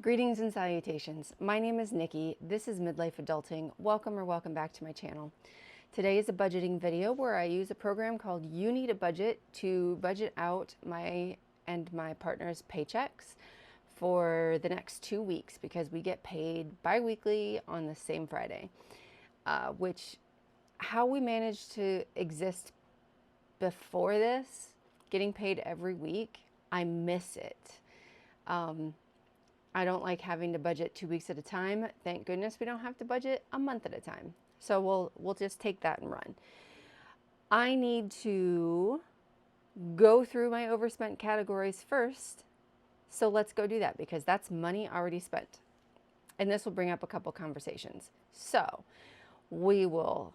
Greetings and salutations. My name is Nikki. This is Midlife Adulting. Welcome back to my channel. Today is a budgeting video where I use a program called You Need a Budget to budget out my and my partner's paychecks for the next 2 weeks because we get paid bi-weekly on the same Friday, which how we managed to exist before this, getting paid every week, I miss it. I don't like having to budget 2 weeks at a time. Thank goodness we don't have to budget a month at a time. So we'll just take that and run. I need to go through my overspent categories first. So let's go do that because that's money already spent. And this will bring up a couple conversations. So we will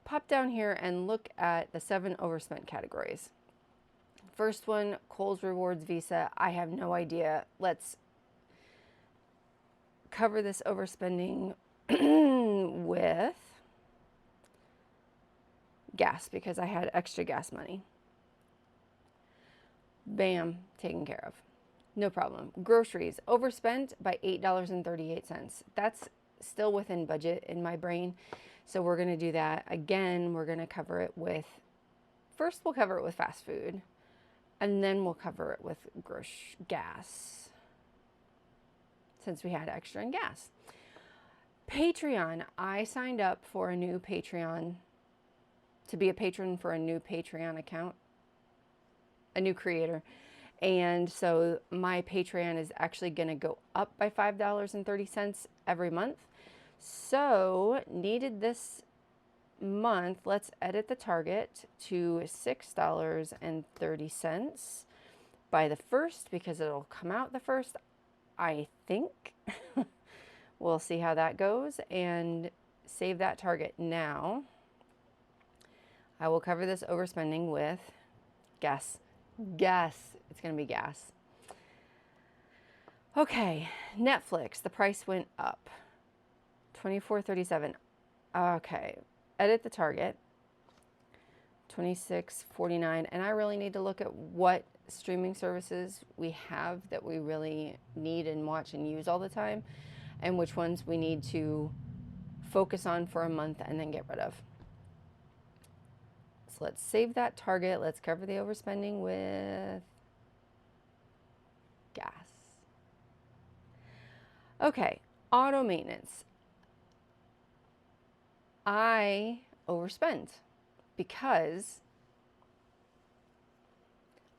pop down here and look at the 7 overspent categories. First one, Kohl's Rewards Visa. I have no idea. Let's cover this overspending with gas because I had extra gas money. Bam, taken care of. No problem. Groceries, overspent by $8.38. That's still within budget in my brain. So we're going to do that. Again, we're going to cover it with, first we'll cover it with fast food, and then we'll cover it with gas, since we had extra in gas. Patreon, I signed up for a new Patreon, to be a patron for a new Patreon account, a new creator. And so my Patreon is actually going to go up by $5.30 every month. So needed this month, let's edit the target to $6.30 by the 1st because it'll come out the 1st. I think. We'll see how that goes and save that target now. I will cover this overspending with gas. It's going to be gas. Okay, Netflix. The price went up. $24.37. Okay, edit the target. $26.49. And I really need to look at what streaming services we have that we really need and watch and use all the time, and which ones we need to focus on for a month and then get rid of. So let's save that target. Let's cover the overspending with gas. Okay, auto maintenance. I overspent because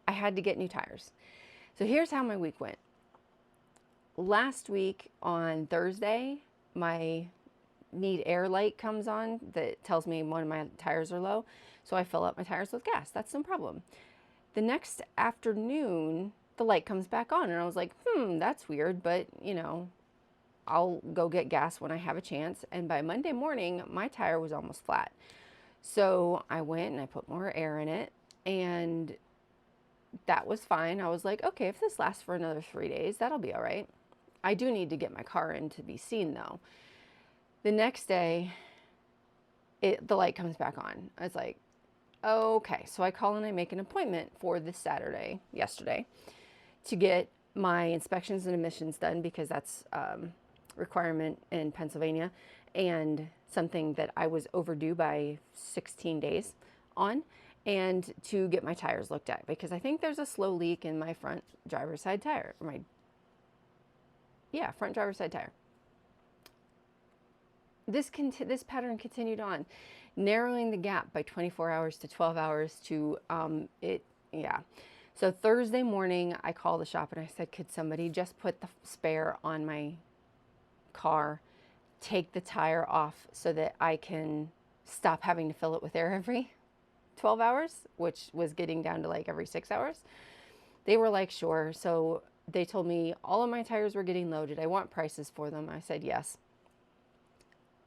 I had to get new tires. So here's how my week went. Last week on Thursday, my need air light comes on that tells me one of my tires are low. So I fill up my tires with gas. That's no problem. The next afternoon, the light comes back on and I was like, that's weird, but you know, I'll go get gas when I have a chance. And by Monday morning, my tire was almost flat. So I went and I put more air in it, and that was fine. I was like, okay, if this lasts for another 3 days, that'll be all right. I do need to get my car in to be seen though. The next day, the light comes back on. I was like, okay. So I call and I make an appointment for this Saturday, yesterday, to get my inspections and emissions done because that's requirement in Pennsylvania and something that I was overdue by 16 days on. And to get my tires looked at because I think there's a slow leak in my front driver's side tire. Front driver's side tire. This pattern continued on, narrowing the gap by 24 hours to 12 hours to So Thursday morning, I called the shop and I said, could somebody just put the spare on my car, take the tire off so that I can stop having to fill it with air every 12 hours, which was getting down to like every 6 hours. They were like, sure. So they told me all of my tires were getting loaded. I want prices for them. I said, yes.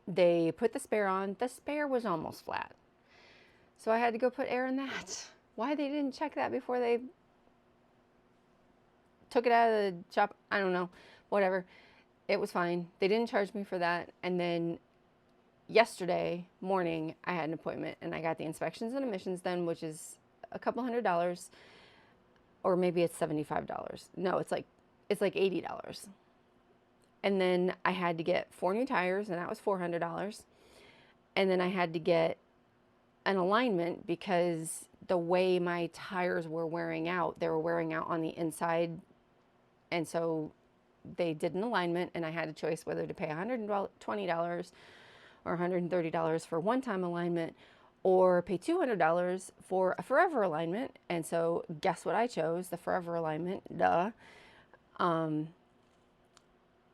They put the spare on. The spare was almost flat. So I had to go put air in that. Why they didn't check that before they took it out of the shop, I don't know. Whatever. It was fine. They didn't charge me for that. And then yesterday morning, I had an appointment and I got the inspections and emissions done, which is a couple $100, or maybe it's $75. No, it's like $80. And then I had to get 4 new tires, and that was $400. And then I had to get an alignment because the way my tires were wearing out, they were wearing out on the inside. And so they did an alignment, and I had a choice whether to pay $120 or $130 for one-time alignment, or pay $200 for a forever alignment. And so guess what I chose? The forever alignment. Duh.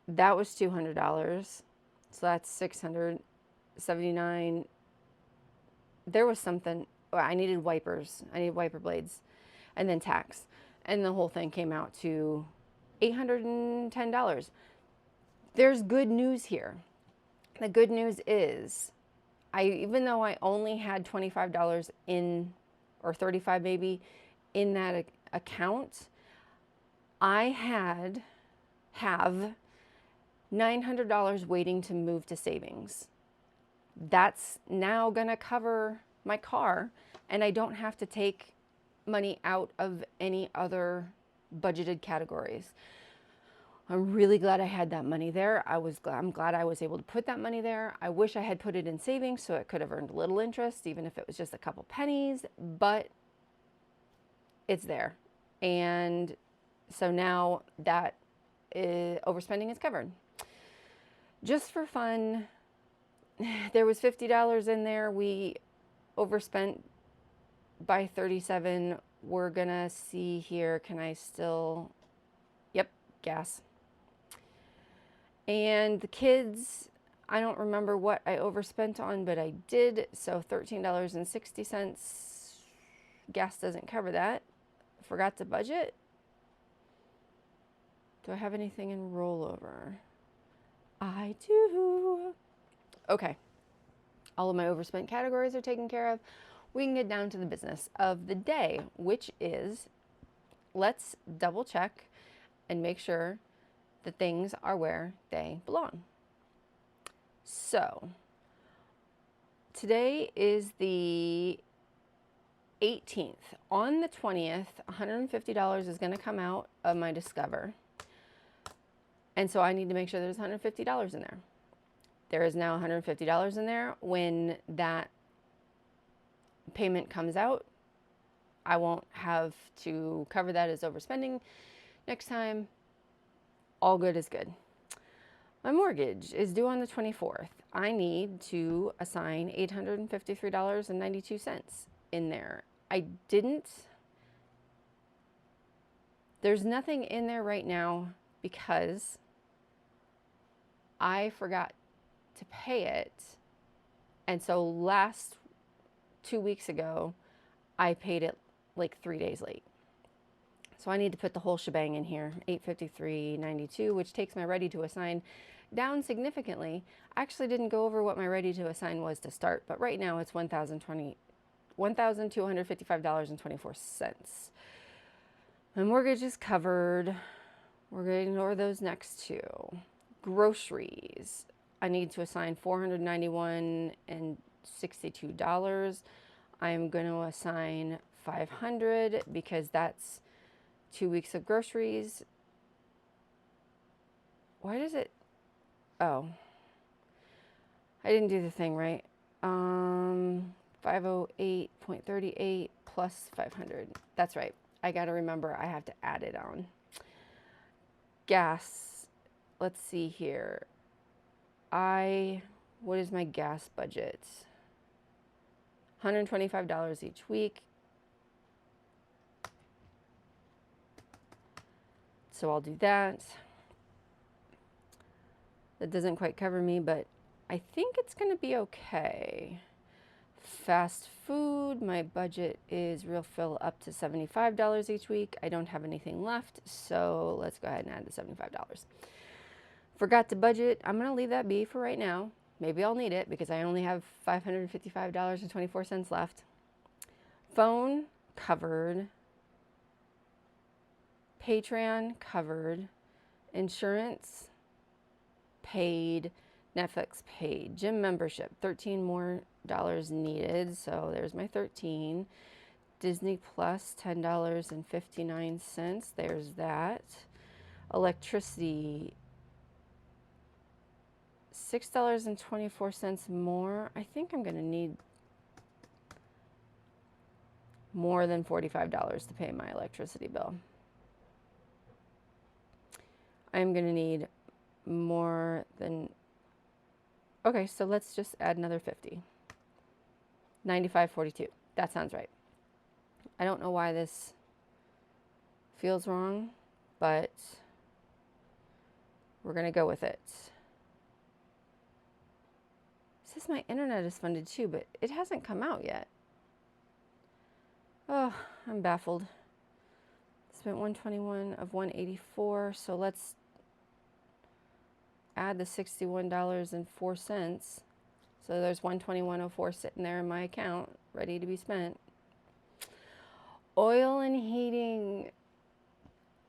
That was $200. So that's $679. There was something, I needed wipers. I needed wiper blades, and then tax. And the whole thing came out to $810. There's good news here. The good news is, even though I only had $25 in, or $35 maybe, in that account, I have $900 waiting to move to savings. That's now gonna cover my car, and I don't have to take money out of any other budgeted categories. I'm really glad I had that money there. I'm glad I was able to put that money there. I wish I had put it in savings so it could have earned a little interest, even if it was just a couple pennies, but it's there. And so now that overspending is covered. Just for fun, there was $50 in there. We overspent by $37. We're gonna see here, can I still, yep, gas. And the kids, I don't remember what I overspent on, but I did. So $13.60. Gas doesn't cover that. Forgot to budget. Do I have anything in rollover? I do. Okay. All of my overspent categories are taken care of. We can get down to the business of the day, which is, let's double check and make sure the things are where they belong. So today is the 18th. On the 20th, $150 is going to come out of my Discover. And so I need to make sure there's $150 in there. There is now $150 in there. When that payment comes out, I won't have to cover that as overspending next time. All good is good. My mortgage is due on the 24th. I need to assign $853.92 in there. I didn't. There's nothing in there right now because I forgot to pay it. And so last 2 weeks ago, I paid it like 3 days late. So I need to put the whole shebang in here, $853.92, which takes my ready to assign down significantly. I actually didn't go over what my ready to assign was to start, but right now it's $1,255.24. My mortgage is covered. We're going to ignore those next two. Groceries. I need to assign $491.62. I'm going to assign $500 because that's 2 weeks of groceries. Why does it? Oh, I didn't do the thing right. 508.38 plus 500. That's right. I got to remember I have to add it on. Gas. Let's see here. What is my gas budget? $125 each week. So I'll do that. That doesn't quite cover me, but I think it's going to be okay. Fast food, my budget is real fill up to $75 each week. I don't have anything left, so let's go ahead and add the $75. Forgot to budget. I'm going to leave that be for right now. Maybe I'll need it because I only have $555.24 left. Phone, covered. Patreon, covered. Insurance, paid. Netflix, paid. Gym membership, $13 more needed, so there's my 13. Disney Plus, $10.59. There's that. Electricity, $6.24 more. I think I'm going to need more than $45 to pay my electricity bill. I'm going to need more than, okay, so let's just add another 50. $95.42. That sounds right. I don't know why this feels wrong, but we're going to go with it. It says my internet is funded too, but it hasn't come out yet. Oh, I'm baffled. Spent 121 of 184, so let's add the $61.04. So there's 121.04 sitting there in my account, ready to be spent. Oil and heating,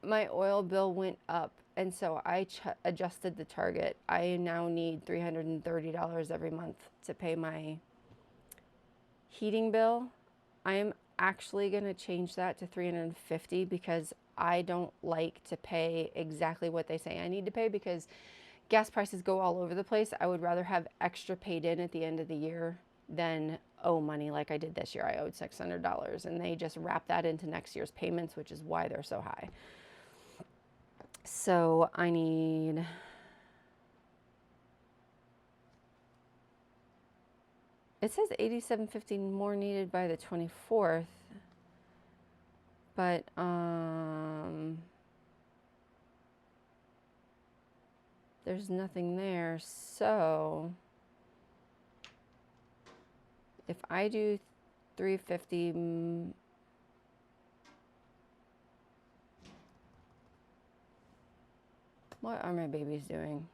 my oil bill went up, and so I adjusted the target. I now need $330 every month to pay my heating bill. I am actually going to change that to $350 because I don't like to pay exactly what they say I need to pay because gas prices go all over the place. I would rather have extra paid in at the end of the year than owe money like I did this year. I owed $600 and they just wrap that into next year's payments, which is why they're so high. So I need it says $87.50 more needed by the 24th, but there's nothing there. So if I do $350, what are my babies doing?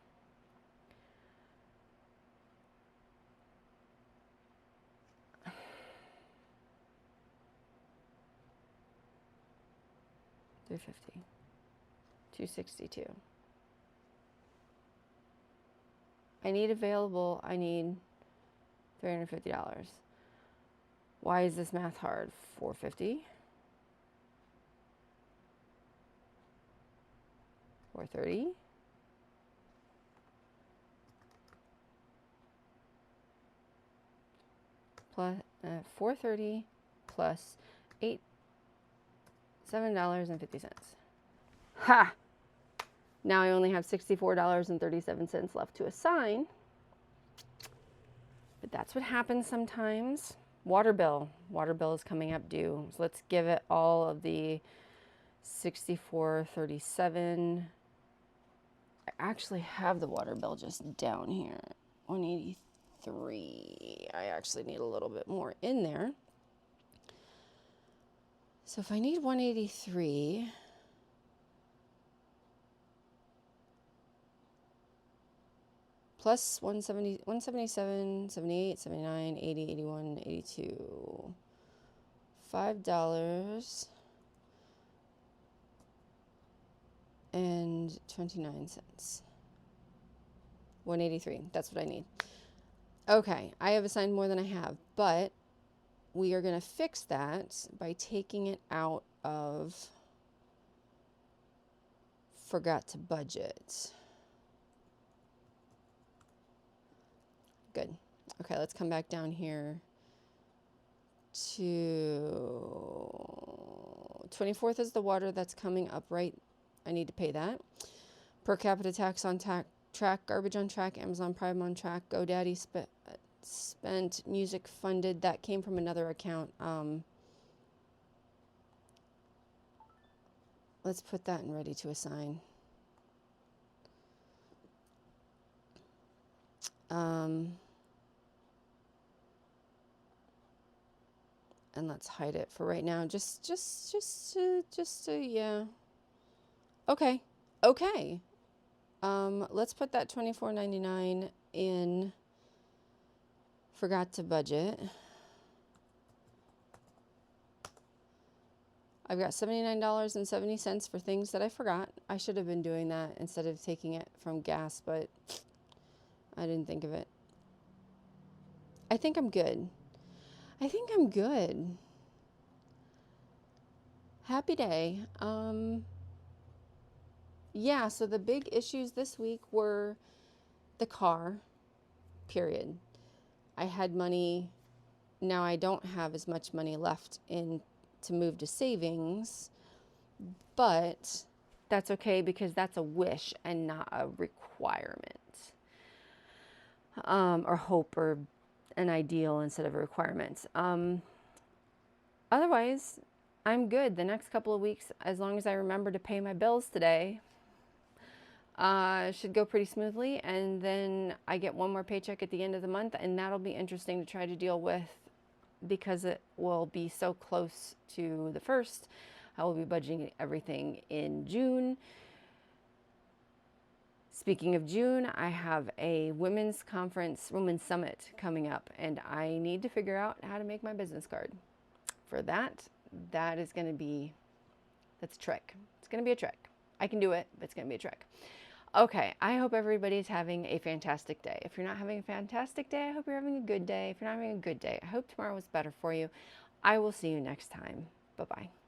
$350, $262. I need available. I need $350. Why is this math hard? $450, $430, plus $430 plus $7.50. Ha! Now I only have $64.37 left to assign. But that's what happens sometimes. Water bill. Water bill is coming up due. So let's give it all of the $64.37. I actually have the water bill just down here. $183. I actually need a little bit more in there. So if I need $183, plus 170, 177, 78, 79, 80, 81, 82, $5 and 29 cents. 183. That's what I need. Okay, I have assigned more than I have, but we are going to fix that by taking it out of forgot to budget. Good. Okay, let's come back down here to 24th is the water that's coming up, right? I need to pay that. Per capita tax on track, garbage on track, Amazon Prime on track, GoDaddy spent, music funded. That came from another account. Let's put that in ready to assign. And let's hide it for right now. Just yeah. Okay. Let's put that $24.99 in. Forgot to budget. I've got $79.70 for things that I forgot. I should have been doing that instead of taking it from gas, but I didn't think of it. I think I'm good. Happy day. Yeah, so the big issues this week were the car. period. I had money. Now I don't have as much money left in to move to savings, but that's okay because that's a wish and not a requirement, or hope, or an ideal instead of a requirement. Otherwise, I'm good the next couple of weeks as long as I remember to pay my bills today. Should go pretty smoothly, and then I get one more paycheck at the end of the month, and that'll be interesting to try to deal with because it will be so close to the first. I will be budgeting everything in June. Speaking of June, I have a women's conference, women's summit coming up, and I need to figure out how to make my business card. For that is going to be, that's a trick. It's going to be a trick. I can do it, but it's going to be a trick. Okay, I hope everybody's having a fantastic day. If you're not having a fantastic day, I hope you're having a good day. If you're not having a good day, I hope tomorrow was better for you. I will see you next time. Bye-bye.